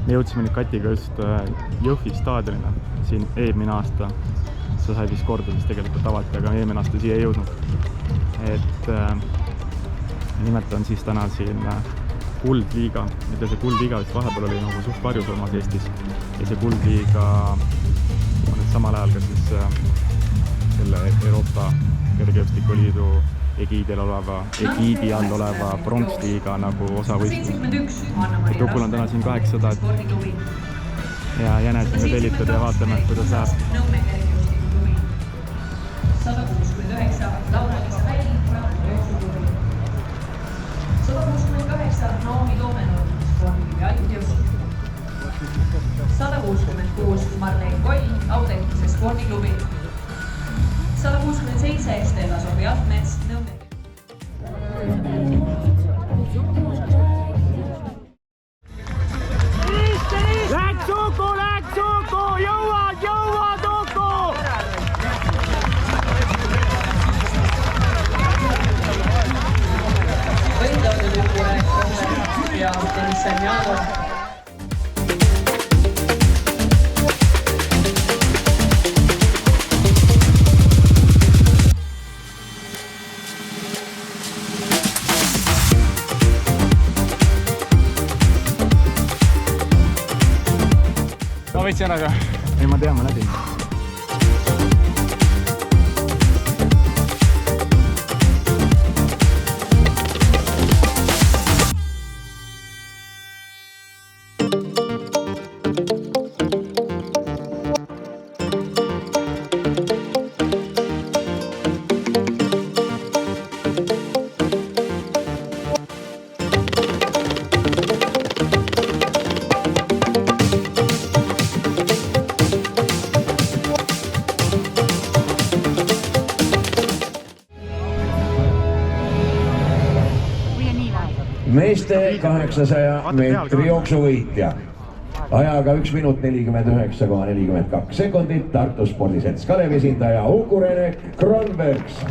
Me jõudsime nüüd Katiga just Jõhvi staadionile siin eelmine aasta. Sa sai vist korda siis tegelikult avati, aga eelmine aasta siia ei jõudnud. Et nimelt on siis täna siin Kuldliiga. Mida see Kuldliiga vist vahepeal oli nagu suht varjus omas Eestis. Ja see Kuldliiga on nüüd samal ajal ka siis selle Euroopa Kergejõustikuliidu egiidi all oleva pronksliiga nagu osavõistlus. Tukul on täna siin 800 ja jänes on tellitud ja vaatame, kuidas läheb. 169 Laura-Liisa Häll, 168 Naomi Toomenurm, spordikivi Altjus, 166 Marleen Koll, Audentise spordiklubi, 167 Estella Sofi Altmets, Nõmme. Läks Suku, jõua Tuku! Võitlevad Tuku ja Tõnisson Jaanov. Võtsin aga. Ei, ma tean, ma nägin. Meeste 800 meetri jooksuvõitja ajaga 1 minut 49,42 sekundit. Tartu spordiselts Kalevi esindaja Uku-Rene Kronbergs.